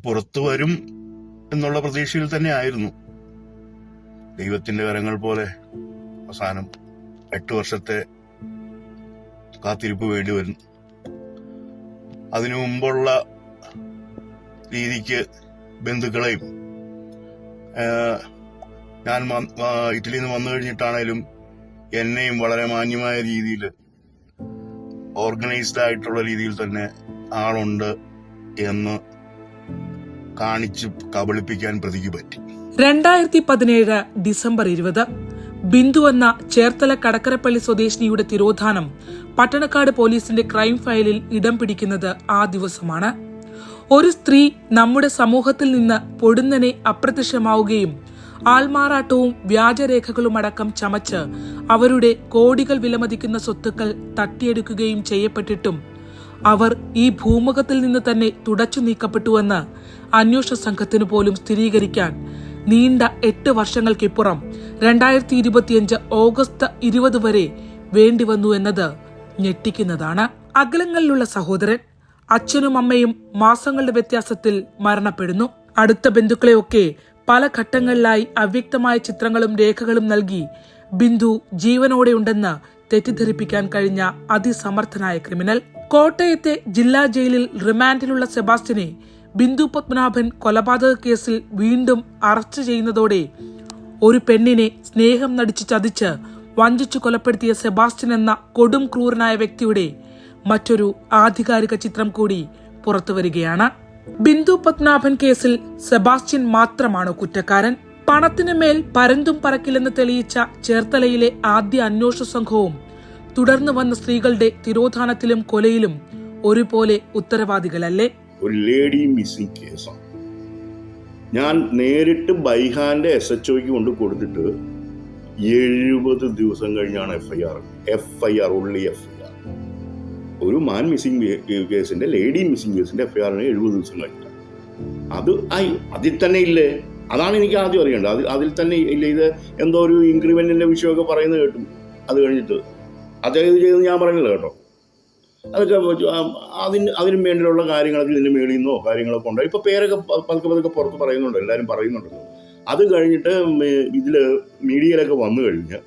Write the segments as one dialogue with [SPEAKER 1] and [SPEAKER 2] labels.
[SPEAKER 1] പുറത്തു വരും എന്നുള്ള പ്രതീക്ഷയിൽ തന്നെ ആയിരുന്നു. ദൈവത്തിന്റെ കരങ്ങൾ പോലെ അവസാനം 8 വർഷത്തെ കാത്തിരിപ്പ് വേണ്ടി വരുന്നു. അതിനു മുമ്പുള്ള രീതിക്ക് ബന്ധുക്കളെയും ഞാൻ ഇറ്റലിയിൽ നിന്ന് വന്നു കഴിഞ്ഞിട്ടാണേലും എന്നെയും വളരെ മാന്യമായ രീതിയിൽ ഓർഗനൈസ്ഡ് ആയിട്ടുള്ള രീതിയിൽ തന്നെ ആളുണ്ട് എന്ന് കാണിച്ച് കബളിപ്പിക്കാൻ പ്രതിക്ക് പറ്റി.
[SPEAKER 2] 2017 ഡിസംബർ 20 ബിന്ദു എന്ന ചേർത്തല കടക്കരപ്പള്ളി സ്വദേശിനിയുടെ തിരോധാനം പട്ടണക്കാട് പോലീസിന്റെ ക്രൈം ഫയലിൽ ഇടം പിടിക്കുന്നത് ആ ദിവസമാണ്. ഒരു സ്ത്രീ നമ്മുടെ സമൂഹത്തിൽ നിന്ന് പൊടുന്നനെ അപ്രത്യക്ഷമാവുകയും ആൾമാറാട്ടവും വ്യാജരേഖകളുമടക്കം ചമച്ച് അവരുടെ കോടികൾ വിലമതിക്കുന്ന സ്വത്തുക്കൾ തട്ടിയെടുക്കുകയും ചെയ്യപ്പെട്ടിട്ടും അവർ ഈ ഭൂമുഖത്തിൽ നിന്ന് തന്നെ തുടച്ചു നീക്കപ്പെട്ടുവെന്ന് അന്വേഷണ സംഘത്തിനു പോലും സ്ഥിരീകരിക്കാൻ നീണ്ട 8 വർഷങ്ങൾക്കിപ്പുറം 2025 ഓഗസ്റ്റ് 20 വരെ വേണ്ടിവന്നു എന്നത് ഞെട്ടിക്കുന്നതാണ്. അകലങ്ങളിലുള്ള സഹോദരൻ, അച്ഛനും അമ്മയും മാസങ്ങളുടെ വ്യത്യാസത്തിൽ മരണപ്പെടുന്നു. അടുത്ത ബന്ധുക്കളെയൊക്കെ പല ഘട്ടങ്ങളിലായി അവ്യക്തമായ ചിത്രങ്ങളും രേഖകളും നൽകി ബിന്ദു ജീവനോടെയുണ്ടെന്ന് തെറ്റിദ്ധരിപ്പിക്കാൻ കഴിഞ്ഞ അതിസമർത്ഥനായ ക്രിമിനൽ. കോട്ടയത്തെ ജില്ലാ ജയിലിൽ റിമാൻഡിലുള്ള സെബാസ്റ്റ്യനെ ബിന്ദു പത്മനാഭൻ കൊലപാതക കേസിൽ വീണ്ടും അറസ്റ്റ് ചെയ്യുന്നതോടെ ഒരു പെണ്ണിനെ സ്നേഹം നടിച്ച് ചതിച്ച് വഞ്ചിച്ചു കൊലപ്പെടുത്തിയ സെബാസ്റ്റ്യൻ എന്ന കൊടും ക്രൂരനായ വ്യക്തിയുടെ മറ്റൊരു ആധികാരിക ചിത്രം കൂടി പുറത്തുവരികയാണ്. ബിന്ദു പത്മനാഭൻ കേസിൽ സെബാസ്റ്റ്യൻ മാത്രമാണ് കുറ്റക്കാരൻ. പണത്തിനു മേൽ പരന്തും പറക്കില്ലെന്ന് തെളിയിച്ച ചേർത്തലയിലെ ആദ്യ അന്വേഷണ സംഘവും തുടർന്ന് വന്ന സ്ത്രീകളുടെ തിരോധാനത്തിലും കൊലയിലും ഒരുപോലെ ഉത്തരവാദികളല്ലേ?
[SPEAKER 3] ഒരു ലേഡി മിസ്സിംഗ് കേസാണ്. ഞാൻ നേരിട്ട് ബൈഹാന്റെ SHOയ്ക്ക് കൊണ്ട് കൊടുത്തിട്ട് 70 ദിവസം കഴിഞ്ഞാണ് FIR ഉള്ളി FIR. ഒരു മാൻ മിസ്സിംഗ് കേസിന്റെ, ലേഡി മിസ്സിംഗ് കേസിന്റെ FIR 70 ദിവസം കഴിഞ്ഞാണ്. അതിൽ തന്നെ ഇല്ലേ? അതാണ് എനിക്ക് ആദ്യം അറിയേണ്ടത്. അതിൽ തന്നെ ഇല്ല. ഇത് എന്തോ ഒരു ഇൻക്രിമെന്റിന്റെ വിഷയമൊക്കെ പറയുന്നത് കേട്ടു. അത് കഴിഞ്ഞിട്ട് അദ്ദേഹം ചെയ്തെന്ന് ഞാൻ പറയുന്നില്ല കേട്ടോ. അതൊക്കെ അതിനും വേണ്ടിയുള്ള കാര്യങ്ങളൊക്കെ ഇതിൻ്റെ മേളിൽ നിന്നോ കാര്യങ്ങളൊക്കെ ഉണ്ടായി. ഇപ്പോൾ പേരൊക്കെ പതുക്കെ പുറത്ത് പറയുന്നുണ്ട്, എല്ലാവരും പറയുന്നുണ്ടല്ലോ. അത് കഴിഞ്ഞിട്ട് ഇതിൽ മീഡിയയിലൊക്കെ വന്നു കഴിഞ്ഞ്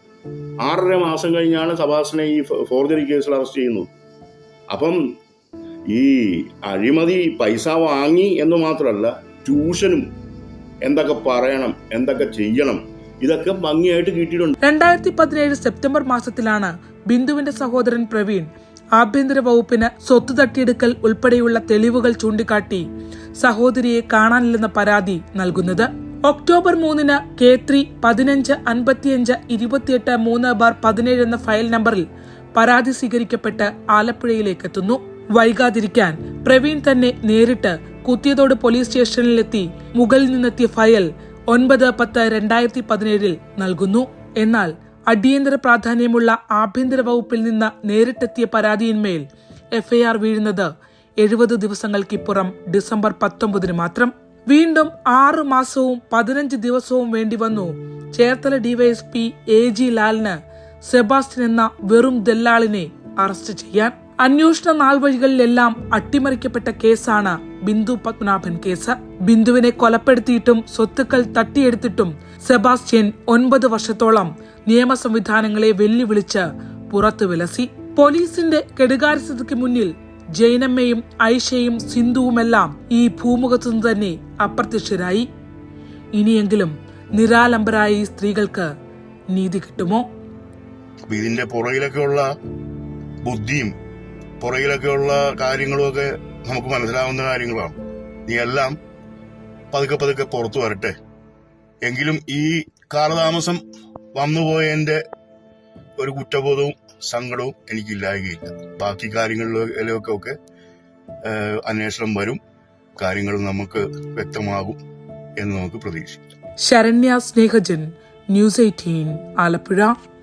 [SPEAKER 3] 6.5 മാസം കഴിഞ്ഞാണ് സെബാസ്റ്റ്യനെ ഈ ഫോർജറി കേസിൽ അറസ്റ്റ് ചെയ്യുന്നത്. അപ്പം ഈ അഴിമതി പൈസ വാങ്ങി എന്ന് മാത്രമല്ല, ട്യൂഷനും എന്തൊക്കെ പറയണം, എന്തൊക്കെ ചെയ്യണം, ഇതൊക്കെ ഭംഗിയായിട്ട് കിട്ടിയിട്ടുണ്ട്.
[SPEAKER 2] 2017 സെപ്റ്റംബർ മാസത്തിലാണ് ബിന്ദുവിന്റെ സഹോദരൻ പ്രവീൺ ആഭ്യന്തര വകുപ്പിന് സ്വത്ത് തട്ടിയെടുക്കൽ ഉൾപ്പെടെയുള്ള തെളിവുകൾ ചൂണ്ടിക്കാട്ടി സഹോദരിയെ കാണാനില്ലെന്ന പരാതി നൽകുന്നത്. ഒക്ടോബർ 3 K3 155528/3/17 എന്ന ഫയൽ നമ്പറിൽ പരാതി സ്വീകരിക്കപ്പെട്ട് ആലപ്പുഴയിലേക്ക് എത്തുന്നു. വൈകാതിരിക്കാൻ പ്രവീൺ തന്നെ നേരിട്ട് കുത്തിയതോട് പോലീസ് സ്റ്റേഷനിലെത്തി മുകളിൽ നിന്നെത്തിയ ഫയൽ 9/10/2017 നൽകുന്നു. എന്നാൽ അടിയന്തര പ്രാധാന്യമുള്ള ആഭ്യന്തര വകുപ്പിൽ നിന്ന് നേരിട്ടെത്തിയ പരാതിയിന്മേൽ FIR വീഴുന്നത് 70 ദിവസങ്ങൾക്കിപ്പുറം ഡിസംബർ 19 മാത്രം. വീണ്ടും 6 മാസവും 15 ദിവസവും വേണ്ടിവന്നു ചേർത്തല DYSP AG ലാലിന് സെബാസ്റ്റ്യൻ എന്ന വെറും ദല്ലാളിനെ അറസ്റ്റ് ചെയ്യാൻ. അന്വേഷണ നാൾവഴികളിലെല്ലാം അട്ടിമറിക്കപ്പെട്ട കേസാണ് ബിന്ദു പത്മനാഭൻ കേസ്. ബിന്ദുവിനെ കൊലപ്പെടുത്തിയിട്ടും സ്വത്തുക്കൾ തട്ടിയെടുത്തിട്ടും സെബാസ്റ്റ്യൻ 9 വർഷത്തോളം നിയമ സംവിധാനങ്ങളെ വെല്ലുവിളിച്ച് പുറത്തു വിലസി. പോലീസിന്റെ കെടുകാര്യസ്ഥതയ്ക്ക് മുന്നിൽ ജൈനമ്മയും ഐഷയും സിന്ധുവുമെല്ലാം ഈ ഭൂമുഖത്തുനിന്ന് തന്നെ അപ്രത്യക്ഷരായി. ഇനിയെങ്കിലും നിരാലംബരായ ഈ സ്ത്രീകൾക്ക് നീതി കിട്ടുമോ?
[SPEAKER 1] ഇതിന്റെ പുറകിലൊക്കെയുള്ള ബുദ്ധിയും പുറകിലൊക്കെയുള്ള കാര്യങ്ങളുമൊക്കെ നമുക്ക് മനസ്സിലാവുന്ന കാര്യങ്ങളാണ്. എല്ലാം പതുക്കെ പുറത്തു വരട്ടെ. എങ്കിലും ഈ കാലതാമസം വന്നുപോയതിന്റെ ഒരു കുറ്റബോധവും സങ്കടവും എനിക്കില്ലായകയില്ല. ബാക്കി കാര്യങ്ങളിലൊക്കെ അന്വേഷണം വരും, കാര്യങ്ങൾ നമുക്ക് വ്യക്തമാകും എന്ന് നമുക്ക് പ്രതീക്ഷിക്കാം.
[SPEAKER 2] ശരണ്യ സ്നേഹജൻ, News 18 ആലപ്പുഴ.